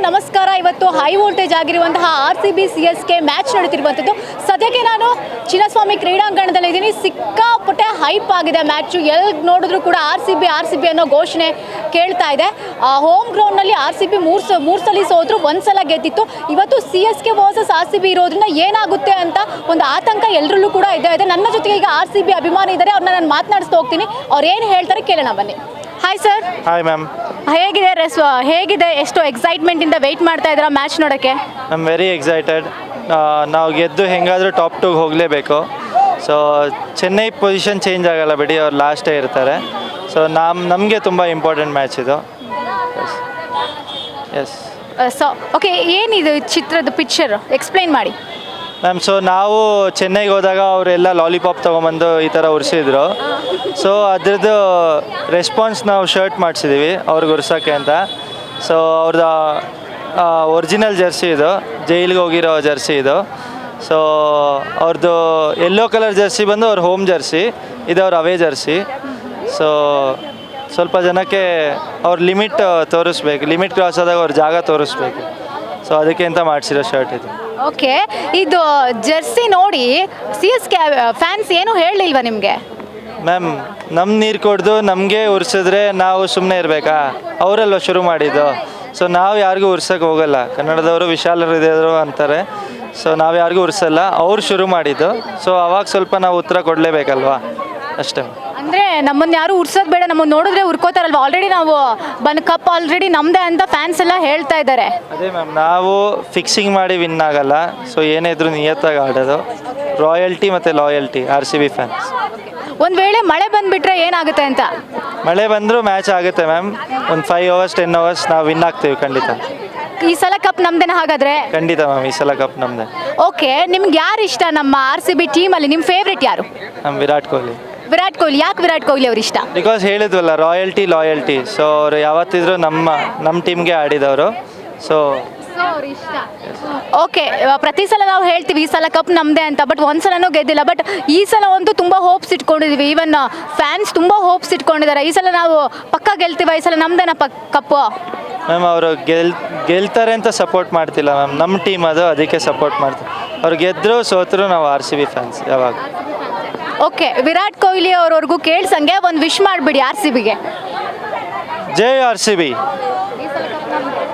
ನಮಸ್ಕಾರ. ಇವತ್ತು high voltage ಆಗಿರುವಂತಹ RCB CSK ಮ್ಯಾಚ್ ನಡೀತಿರುವಂಥದ್ದು. ಸದ್ಯಕ್ಕೆ ನಾನು ಚಿನ್ನಸ್ವಾಮಿ ಕ್ರೀಡಾಂಗಣದಲ್ಲಿ ಇದ್ದೀನಿ. ಸಿಕ್ಕಾಪಟ್ಟೆ ಹೈಪ್ ಆಗಿದೆ ಮ್ಯಾಚು. ಎಲ್ಲಿ ನೋಡಿದ್ರು ಕೂಡ RCB ಅನ್ನೋ ಘೋಷಣೆ ಕೇಳ್ತಾ ಇದೆ. ಹೋಮ್ ಗ್ರೌಂಡ್ನಲ್ಲಿ RCB ಮೂರು ಸಲ ಸೋದ್ರು, ಒಂದ್ಸಲ ಗೆದ್ದಿತ್ತು. ಇವತ್ತು CSK ವರ್ಸಸ್ RCB ಇರೋದ್ರಿಂದ ಏನಾಗುತ್ತೆ ಅಂತ ಒಂದು ಆತಂಕ ಎಲ್ಲರಲ್ಲೂ ಕೂಡ ಇದೆ. ನನ್ನ ಜೊತೆಗೆ ಈಗ RCB ಅಭಿಮಾನಿ ಇದ್ದಾರೆ, ಅವ್ರನ್ನ ನಾನು ಮಾತನಾಡಿಸ್ತಾ ಹೋಗ್ತೀನಿ. ಅವ್ರು ಏನು ಹೇಳ್ತಾರೆ ಕೇಳೋಣ ಬನ್ನಿ. Hi sir. Hi ma'am. ಹೇಗಿದೆ ಎಷ್ಟು ಎಕ್ಸೈಟ್ಮೆಂಟಿಂದ ವೆಯ್ಟ್ ಮಾಡ್ತಾ ಇದ್ದೀರಾ ಮ್ಯಾಚ್ ನೋಡೋಕ್ಕೆ? I am very excited. ನಾವು ಗೆದ್ದು ಹೆಂಗಾದರೂ ಟಾಪ್ 2 ಹೋಗಲೇಬೇಕು. ಸೊ ಚೆನ್ನೈ ಪೊಸಿಷನ್ ಚೇಂಜ್ ಆಗಲ್ಲ ಬಿಡಿ, ಅವ್ರು ಲಾಸ್ಟೇ ಇರ್ತಾರೆ. ಸೊ ನಮಗೆ ತುಂಬ ಇಂಪಾರ್ಟೆಂಟ್ ಮ್ಯಾಚ್ ಇದು. ಎಸ್. ಸೊ ಓಕೆ, ಏನಿದು ಚಿತ್ರದ ಪಿಕ್ಚರ್ ಎಕ್ಸ್ಪ್ಲೈನ್ ಮಾಡಿ ಮ್ಯಾಮ್. ಸೊ ನಾವು ಚೆನ್ನೈಗೆ ಹೋದಾಗ ಅವರೆಲ್ಲ ಲಾಲಿಪಾಪ್ ತೊಗೊಂಬಂದು ಈ ಥರ ಉರಿಸಿದ್ರು. ಸೊ ಅದ್ರದ್ದು ರೆಸ್ಪಾನ್ಸ್ ನಾವು ಶರ್ಟ್ ಮಾಡಿಸಿದ್ದೀವಿ ಅವ್ರಿಗೆ ಉರ್ಸೋಕ್ಕೆ ಅಂತ. ಸೊ ಅವ್ರದ್ದು ಒರಿಜಿನಲ್ ಜರ್ಸಿ ಇದು, ಜೈಲಿಗೆ ಹೋಗಿರೋ ಜರ್ಸಿ ಇದು. ಸೊ ಅವ್ರದ್ದು ಯೆಲ್ಲೋ ಕಲರ್ ಜರ್ಸಿ ಬಂದು ಅವ್ರ ಹೋಮ್ ಜರ್ಸಿ, ಇದು ಅವ್ರ ಅವೇ ಜರ್ಸಿ. ಸೊ ಸ್ವಲ್ಪ ಜನಕ್ಕೆ ಅವ್ರ ಲಿಮಿಟ್ ತೋರಿಸ್ಬೇಕು, ಲಿಮಿಟ್ ಕ್ರಾಸ್ ಆದಾಗ ಅವ್ರ ಜಾಗ ತೋರಿಸ್ಬೇಕು. ಸೊ ಅದಕ್ಕೆ ಅಂತ ಮಾಡಿಸಿರೋ ಶರ್ಟ್ ಇದು. ಓಕೆ, ಇದು ಜರ್ಸಿ ನೋಡಿ CSK ಫ್ಯಾನ್ಸ್ ಏನು ಹೇಳಲಿಲ್ವಾ ನಿಮಗೆ? ಮ್ಯಾಮ್, ನಮ್ಮ ನೀರು ಕೊಡ್ದು ನಮಗೆ ಉರ್ಸಿದ್ರೆ ನಾವು ಸುಮ್ಮನೆ ಇರಬೇಕಾ? ಅವರಲ್ವ ಶುರು ಮಾಡಿದ್ದು. ಸೊ ನಾವು ಯಾರಿಗೂ ಉರ್ಸೋಕ್ಕೆ ಹೋಗಲ್ಲ. ಕನ್ನಡದವರು ವಿಶಾಲ ಹೃದಯರು ಅಂತಾರೆ. ಸೊ ನಾವು ಯಾರಿಗೂ ಉರ್ಸಲ್ಲ, ಅವ್ರು ಶುರು ಮಾಡಿದ್ದು. ಸೊ ಅವಾಗ ಸ್ವಲ್ಪ ನಾವು ಉತ್ತರ ಕೊಡಲೇಬೇಕಲ್ವಾ, ಅಷ್ಟೇ. ಅಂದರೆ ನಮ್ಮನ್ನು ಯಾರು ಉರ್ಸೋದು ಬೇಡ, ನಮ್ಮನ್ನು ನೋಡಿದ್ರೆ ಉರ್ಕೋತಾರಲ್ವ. ಆಲ್ರೆಡಿ ನಾವು ಕಪ್ ಆಲ್ರೆಡಿ ನಮ್ಮದೇ ಅಂತ ಫ್ಯಾನ್ಸ್ ಎಲ್ಲ ಹೇಳ್ತಾ ಇದ್ದಾರೆ. ಅದೇ ಮ್ಯಾಮ್, ನಾವು ಫಿಕ್ಸಿಂಗ್ ಮಾಡಿ ವಿನ್ ಆಗಲ್ಲ. ಸೊ ಏನೇ ಇದ್ರೂ ನಿಯತ್ತಾಗಿ ಆಡೋದು. ರಾಯಲ್ಟಿ ಮತ್ತು ಲಾಯಲ್ಟಿ RCB ಫ್ಯಾನ್ಸ್. ಒಂದು ವೇಳೆ ಮಳೆ ಬಂದುಬಿಟ್ರೆ ಏನಾಗುತ್ತೆ ಅಂತ? ಮಳೆ ಬಂದರೂ ಮ್ಯಾಚ್ ಆಗುತ್ತೆ ಮ್ಯಾಮ್. ಒಂದು 5 hours 10 hours ನಾವು ವಿನ್ ಆಗ್ತೀವಿ ಖಂಡಿತ. ಈ ಸಲ ಕಪ್ ನಮ್ದೇನ ಹಾಗಾದರೆ? ಖಂಡಿತ ಮ್ಯಾಮ್, ಈ ಸಲ ಕಪ್ ನಮ್ಮದೇ. ಓಕೆ, ನಿಮ್ಗೆ ಯಾರು ಇಷ್ಟ ನಮ್ಮ RCB ಟೀಮಲ್ಲಿ? ನಿಮ್ಮ ಫೇವ್ರೆಟ್ ಯಾರು? ನಮ್ಮ ವಿರಾಟ್ ಕೊಹ್ಲಿ. ವಿರಾಟ್ ಕೊಹ್ಲಿ. ಯಾಕೆ ವಿರಾಟ್ ಕೊಹ್ಲಿ ಅವ್ರು ಇಷ್ಟ? ಬಿಕಾಸ್ ಹೇಳಿದ್ವಲ್ಲ, ರಾಯಲ್ಟಿ ಲಾಯಲ್ಟಿ. ಸೊ ಅವರು ಯಾವತ್ತಿದ್ರು ನಮ್ಮ ಟೀಮ್ಗೆ ಆಡಿದವರು. ಸೊ ಓಕೆ, ಪ್ರತಿ ಸಲ ನಾವು ಹೇಳ್ತೀವಿ ಈ ಸಲ ಕಪ್ ನಮ್ಮದೇ ಅಂತ, ಬಟ್ ಒಂದ್ಸಲನೂ ಗೆದ್ದಿಲ್ಲ. ಬಟ್ ಈ ಸಲ ಅಂತೂ ತುಂಬ ಹೋಪ್ಸ್ ಇಟ್ಕೊಂಡಿದ್ದೀವಿ. ಈವನ್ ಫ್ಯಾನ್ಸ್ ತುಂಬ ಹೋಪ್ಸ್ ಇಟ್ಕೊಂಡಿದ್ದಾರೆ. ಈ ಸಲ ನಾವು ಪಕ್ಕ ಗೆಲ್ತೀವ, ಈ ಸಲ ನಮ್ದೇನ ಕಪ್ಪು? ಮ್ಯಾಮ್, ಅವರು ಗೆಲ್ತಾರೆ ಅಂತ ಸಪೋರ್ಟ್ ಮಾಡ್ತಿಲ್ಲ ಮ್ಯಾಮ್. ನಮ್ಮ ಟೀಮ್ ಅದು, ಅದಕ್ಕೆ ಸಪೋರ್ಟ್ ಮಾಡ್ತೀವಿ. ಅವ್ರು ಗೆದ್ದರು ಸೋತರು ನಾವು RCB ಫ್ಯಾನ್ಸ್ ಯಾವಾಗ. ಓಕೆ, ವಿರಾಟ್ ಕೊಹ್ಲಿ ಅವ್ರವ್ರಿಗೂ ಕೇಳ್ಸಂಗೆ ಒಂದು ವಿಶ್ ಮಾಡಿಬಿಡಿ RCBಗೆ. ಜೈ RCB,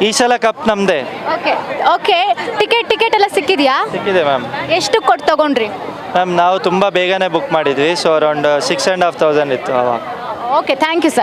ಈ ಸಲ ಕಪ್ ನಮ್ಮದೇ. ಓಕೆ ಓಕೆ, ಟಿಕೆಟ್ ಎಲ್ಲ ಸಿಕ್ಕಿದೆಯಾ? ಸಿಕ್ಕಿದೆ ಮ್ಯಾಮ್. ಎಷ್ಟು ಕೊಟ್ಟು ತೊಗೊಂಡ್ರಿ? ಮ್ಯಾಮ್, ನಾವು ತುಂಬ ಬೇಗನೆ ಬುಕ್ ಮಾಡಿದ್ವಿ. ಸೊ ಅರೌಂಡ್ 6,500 ಇತ್ತು ಅವಾಗ. Okay, thank you sir.